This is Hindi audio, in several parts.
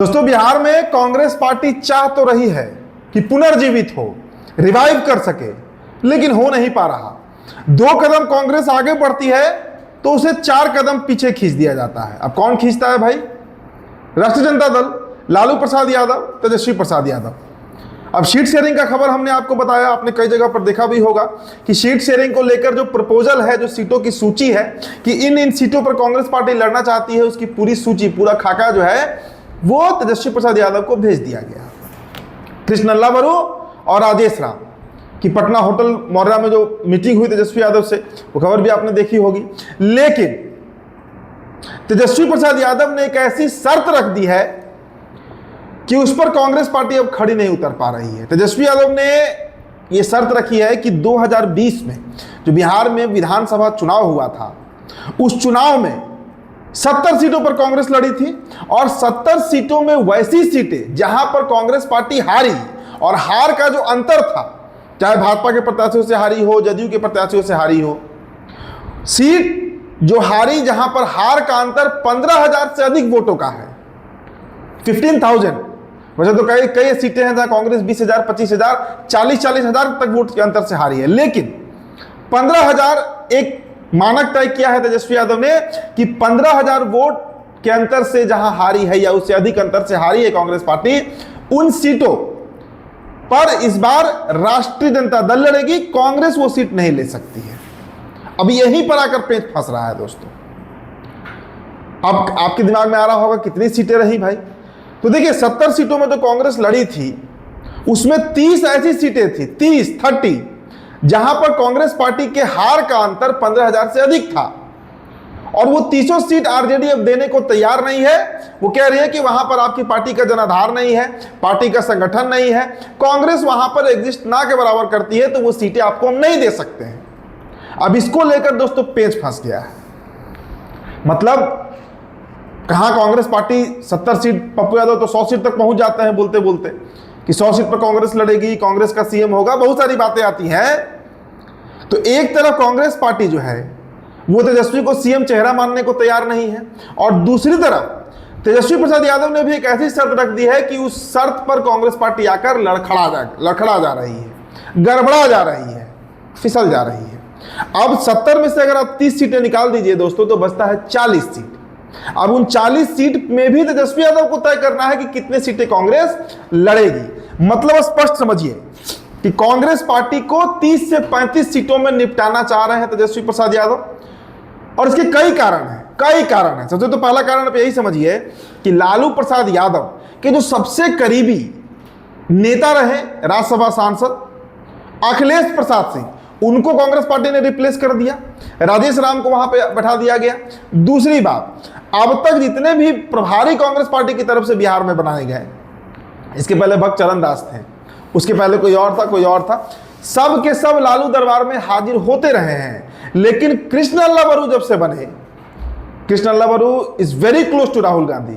दोस्तों, बिहार में कांग्रेस पार्टी चाह तो रही है कि पुनर्जीवित हो, रिवाइव कर सके, लेकिन हो नहीं पा रहा। 2 कदम कांग्रेस आगे बढ़ती है तो उसे 4 कदम पीछे खींच दिया जाता है। अब कौन खींचता है भाई? राष्ट्रीय जनता दल, लालू प्रसाद यादव, तेजस्वी प्रसाद यादव। अब सीट शेयरिंग का खबर हमने आपको बताया, आपने कई जगह पर देखा भी होगा कि सीट शेयरिंग को लेकर जो प्रपोजल है, जो सीटों की सूची है कि इन सीटों पर कांग्रेस पार्टी लड़ना चाहती है, उसकी पूरी सूची, पूरा खाका जो है वो तेजस्वी प्रसाद यादव को भेज दिया गया। कृष्ण लल्लावरू और राजेश राम की पटना होटल मौर्या में जो मीटिंग हुई तेजस्वी यादव से, वो खबर भी आपने देखी होगी। लेकिन तेजस्वी प्रसाद यादव ने एक ऐसी शर्त रख दी है कि उस पर कांग्रेस पार्टी अब खड़ी नहीं उतर पा रही है। तेजस्वी यादव ने यह शर्त रखी है कि 2020 में जो बिहार में विधानसभा चुनाव हुआ था, उस चुनाव में 70 सीटों पर कांग्रेस लड़ी थी और 70 सीटों में वैसी सीटें जहां पर कांग्रेस पार्टी हारी, और हार का जो अंतर था, चाहे भाजपा के प्रत्याशियों से हारी हो, जदयू के प्रत्याशियों से हारी हो, सीट जो हारी जहां पर हार का अंतर 15,000 से अधिक वोटों का है, 15,000। वैसे तो कई सीटें हैं जहां कांग्रेस 20,000, 25,000, 40,000 तक वोट के अंतर से हारी है, लेकिन 15,000 एक मानक तय किया है तेजस्वी यादव ने कि 15,000 वोट के अंतर से जहां हारी है या उससे अधिक अंतर से हारी है कांग्रेस पार्टी, उन सीटों पर इस बार राष्ट्रीय जनता दल लड़ेगी, कांग्रेस वो सीट नहीं ले सकती है। अब यहीं पर आकर पेंच फंस रहा है दोस्तों। अब आपके दिमाग में आ रहा होगा कितनी सीटें रही भाई? तो देखिए, 70 सीटों में तो कांग्रेस लड़ी थी, उसमें 30 ऐसी सीटें थी, 30 जहां पर कांग्रेस पार्टी के हार का अंतर 15,000 से अधिक था, और वो 30 सीट आरजेडी अब देने को तैयार नहीं है। वो कह रही है कि वहां पर आपकी पार्टी का जनाधार नहीं है, पार्टी का संगठन नहीं है, कांग्रेस वहां पर एग्जिस्ट ना के बराबर करती है, तो वो सीटें आपको हम नहीं दे सकते हैं। अब इसको लेकर दोस्तों पेच फंस गया है। मतलब कहां कांग्रेस पार्टी 70 सीट, पप्पू यादव तो 100 सीट तक पहुंच जाते हैं बोलते बोलते कि 100 सीट पर कांग्रेस लड़ेगी, कांग्रेस का सीएम होगा, बहुत सारी बातें आती हैं। तो एक तरफ कांग्रेस पार्टी जो है वो तेजस्वी को सीएम चेहरा मानने को तैयार नहीं है, और दूसरी तरफ तेजस्वी प्रसाद यादव ने भी एक ऐसी शर्त रख दी है कि उस शर्त पर कांग्रेस पार्टी आकर लड़खड़ा जा रही है, गड़बड़ा जा रही है, फिसल जा रही है। अब 70 में से अगर आप 30 सीटें निकाल दीजिए दोस्तों, तो बचता है 40 सीट। अब उन 40 सीट में भी तेजस्वी यादव को तय करना है कि कितने सीटें कांग्रेस लड़ेगी। मतलब स्पष्ट समझिए कि कांग्रेस पार्टी को 30 से 35 सीटों में निपटाना चाह रहे हैं तेजस्वी प्रसाद यादव, और इसके कई कारण हैं। सबसे तो पहला कारण आप यही समझिए कि लालू प्रसाद यादव के जो सबसे करीबी नेता रहे, राज्यसभा सांसद अखिलेश प्रसाद सिंह, उनको कांग्रेस पार्टी ने रिप्लेस कर दिया, राजेश राम को वहां पे बैठा दिया गया। दूसरी बात, अब तक जितने भी प्रभारी कांग्रेस पार्टी की तरफ से बिहार में बनाए गए, इसके पहले भक्त चरण दास थे, उसके पहले कोई और था, सब के सब लालू दरबार में हाजिर होते रहे हैं। लेकिन कृष्ण लल्लावरू जब से बने, Krishna Allavaru is very close to Rahul Gandhi,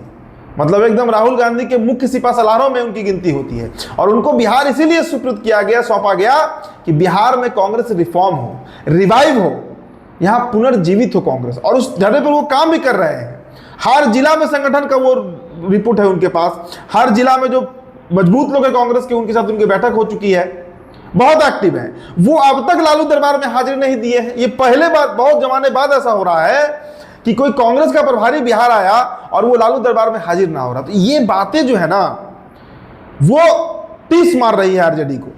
मतलब एकदम राहुल गांधी के मुख्य सिपा सलारों में उनकी गिनती होती है, और उनको बिहार इसीलिए सुपुर्द किया गया, सौंपा गया कि बिहार में कांग्रेस रिफॉर्म हो, रिवाइव हो, यहां पुनर्जीवित हो कांग्रेस, और उस ढर्रे पर वो काम भी कर रहे हैं। हर जिला में संगठन का वो रिपोर्ट है उनके पास, हर जिला में जो मजबूत लोग हैं कांग्रेस के, उनके साथ उनकी बैठक हो चुकी है, बहुत एक्टिव है। वो अब तक लालू दरबार में हाजिर नहीं दिए हैं। ये पहले बार बहुत जमाने बाद ऐसा हो रहा है कि कोई कांग्रेस का प्रभारी बिहार आया और वो लालू दरबार में हाजिर ना हो रहा। तो ये बातें जो है ना, वो टीस मार रही है आरजेडी को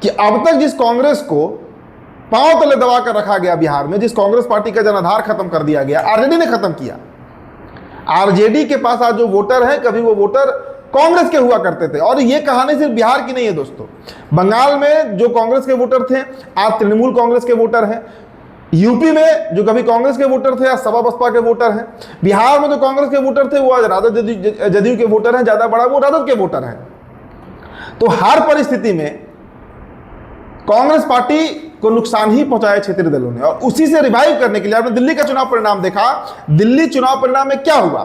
कि अब तक जिस कांग्रेस को पांव तले दबा कर रखा गया बिहार में, जिस कांग्रेस पार्टी का जनाधार खत्म कर दिया गया, आरजेडी ने खत्म किया। आरजेडी के पास आज जो वोटर है, कभी वो वोटर कांग्रेस के हुआ करते थे, और ये कहानी सिर्फ बिहार की नहीं है दोस्तों। बंगाल में जो कांग्रेस के वोटर थे, आज तृणमूल कांग्रेस के वोटर हैं। यूपी में जो कभी कांग्रेस के वोटर थे, आज सपा बसपा के वोटर हैं। बिहार में जो कांग्रेस के वोटर थे, वो आज राजद जदयू के वोटर हैं, ज्यादा बड़ा वो राजद के वोटर हैं। तो हर परिस्थिति में कांग्रेस पार्टी को नुकसान ही पहुंचाया क्षेत्रीय दलों ने, और उसी से रिवाइव करने के लिए आपने दिल्ली का चुनाव परिणाम देखा। दिल्ली चुनाव परिणाम में क्या हुआ?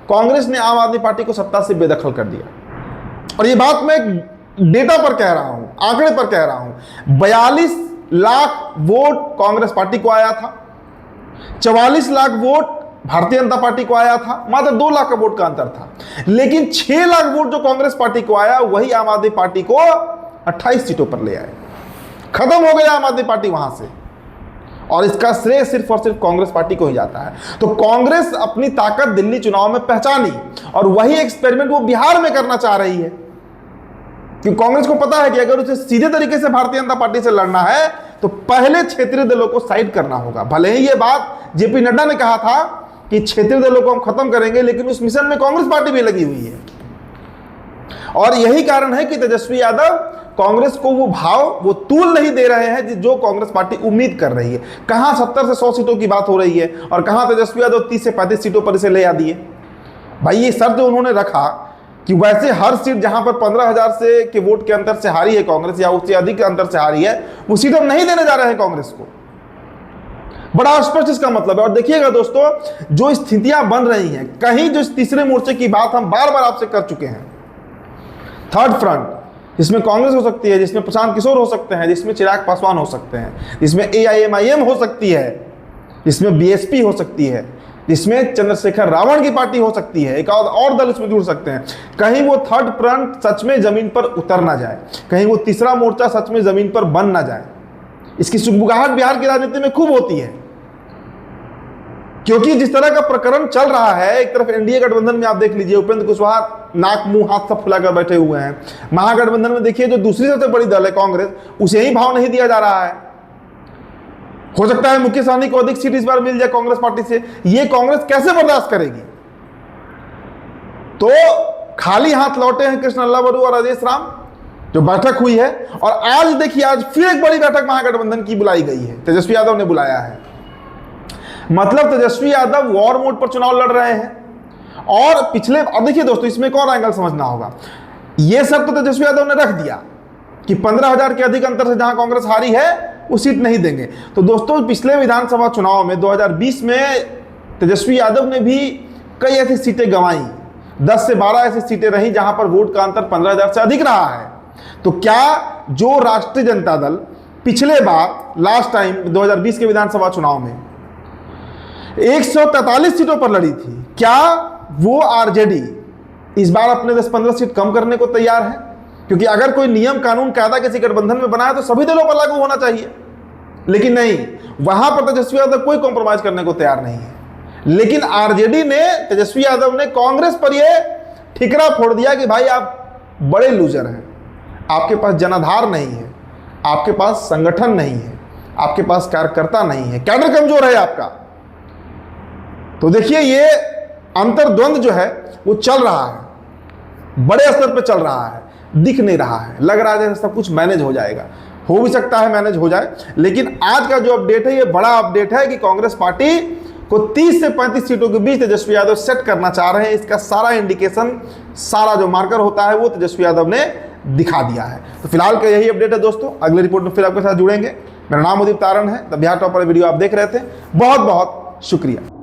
कांग्रेस ने आम आदमी पार्टी को सत्ता से बेदखल कर दिया। और ये बात मैं डेटा पर कह रहा हूं, आंकड़े पर कह रहा हूं। 42 लाख वोट कांग्रेस पार्टी को आया था, 44 लाख वोट भारतीय जनता पार्टी को आया था, मात्र 2 लाख का वोट का अंतर था। लेकिन 6 लाख वोट जो कांग्रेस पार्टी को आया, वही आम आदमी पार्टी को 28 सीटों पर ले आए। खत्म हो गया आम आदमी पार्टी वहां से, और इसका श्रेय सिर्फ और सिर्फ कांग्रेस पार्टी को ही जाता है। तो कांग्रेस अपनी ताकत दिल्ली चुनाव में पहचानी, और वही एक्सपेरिमेंट वो बिहार में करना चाह रही है, क्योंकि कांग्रेस को पता है कि अगर उसे सीधे तरीके से भारतीय जनता पार्टी से लड़ना है तो पहले क्षेत्रीय दलों को साइड करना होगा। भले ही ये बात जेपी नड्डा ने कहा था कि क्षेत्रीय दलों को हम खत्म करेंगे, लेकिन उस मिशन में कांग्रेस पार्टी भी लगी हुई है। और यही कारण है कि तेजस्वी यादव कांग्रेस को वो भाव, वो तूल नहीं दे रहे हैं जो कांग्रेस पार्टी उम्मीद कर रही है। कहां 70 से 100 सीटों की बात हो रही है, और कहां तेजस्वी यादव 30 से 35 सीटों पर इसे ले आ दिए। भाई ये शर्त उन्होंने रखा कि वैसे हर सीट जहां पर 15,000 से के वोट के अंतर से हारी है कांग्रेस, या उससे अधिक के अंतर से हारी है, वो सीट हम नहीं देने जा रहे हैं कांग्रेस को। बड़ा स्पष्ट इसका मतलब है। और देखिएगा दोस्तों, जो स्थितियां बन रही हैं, कहीं जो तीसरे मोर्चे की बात हम बार बार आपसे कर चुके हैं, थर्ड फ्रंट, जिसमें कांग्रेस हो सकती है, जिसमें प्रशांत किशोर हो सकते हैं, जिसमें चिराग पासवान हो सकते हैं, जिसमें AIMIM हो सकती है, जिसमें BSP हो सकती है, जिसमें चंद्रशेखर रावण की पार्टी हो सकती है, एक और दल इसमें जुड़ सकते हैं। कहीं वो थर्ड फ्रंट सच में जमीन पर उतर ना जाए, कहीं वो तीसरा मोर्चा सच में जमीन पर बन ना जाए। इसकी सुगबुगाहट बिहार की राजनीति में खूब होती है, क्योंकि जिस तरह का प्रकरण चल रहा है, एक तरफ एनडीए गठबंधन में आप देख लीजिए, उपेंद्र कुशवाहा नाक मुंह हाथ सब फुलाकर बैठे हुए हैं। महागठबंधन में देखिए, जो दूसरी सबसे बड़ी दल है कांग्रेस, उसे ही भाव नहीं दिया जा रहा है। हो सकता है मुकेश सहनी को अधिक सीट इस बार मिल जाए कांग्रेस पार्टी से। ये कांग्रेस कैसे बर्दाश्त करेगी? तो खाली हाथ लौटे हैं कृष्ण लल्ला बरू और राजेश राम, जो बैठक हुई है। और आज देखिए, आज फिर एक बड़ी बैठक महागठबंधन की बुलाई गई है, तेजस्वी यादव ने बुलाया है। मतलब तेजस्वी यादव वॉर मोड पर चुनाव लड़ रहे हैं। और पिछले, अब देखिए दोस्तों, इसमें एक और एंगल समझना होगा। यह सब तो तेजस्वी यादव ने रख दिया कि 15,000 के अधिक अंतर से जहां कांग्रेस हारी है वो सीट नहीं देंगे। तो दोस्तों, पिछले विधानसभा चुनाव में 2020 में तेजस्वी यादव ने भी कई ऐसी सीटें गंवाई, 10 से 12 ऐसी सीटें रही जहां पर वोट का अंतर 15,000 से अधिक रहा है। तो क्या जो राष्ट्रीय जनता दल पिछले बार लास्ट टाइम 2020 के विधानसभा चुनाव में 143 सीटों पर लड़ी थी, क्या वो आरजेडी इस बार अपने 10-15 सीट कम करने को तैयार है? क्योंकि अगर कोई नियम कानून कायदा किसी गठबंधन में बना है तो सभी दलों पर लागू होना चाहिए। लेकिन नहीं, वहां पर तेजस्वी यादव कोई कॉम्प्रोमाइज करने को तैयार नहीं है। लेकिन आरजेडी ने, तेजस्वी यादव ने कांग्रेस पर यह ठिकरा फोड़ दिया कि भाई आप बड़े लूजर हैं, आपके पास जनाधार नहीं है, आपके पास संगठन नहीं है, आपके पास कार्यकर्ता नहीं है, कैडर कमजोर है आपका। तो देखिए, ये अंतर्द्वंद जो है वो चल रहा है, बड़े स्तर पर चल रहा है, दिख नहीं रहा है। लग रहा है जैसे सब कुछ मैनेज हो जाएगा, हो भी सकता है मैनेज हो जाए। लेकिन आज का जो अपडेट है, ये बड़ा अपडेट है कि कांग्रेस पार्टी को 30 से 35 सीटों के बीच तेजस्वी यादव सेट करना चाह रहे हैं। इसका सारा इंडिकेशन, सारा जो मार्कर होता है, वो तेजस्वी यादव ने दिखा दिया है। तो फिलहाल का यही अपडेट है दोस्तों। अगले रिपोर्ट में फिर आपके साथ जुड़ेंगे। मेरा नाम उदित तारण है, द बिहार टॉपर वीडियो आप देख रहे थे। बहुत बहुत शुक्रिया।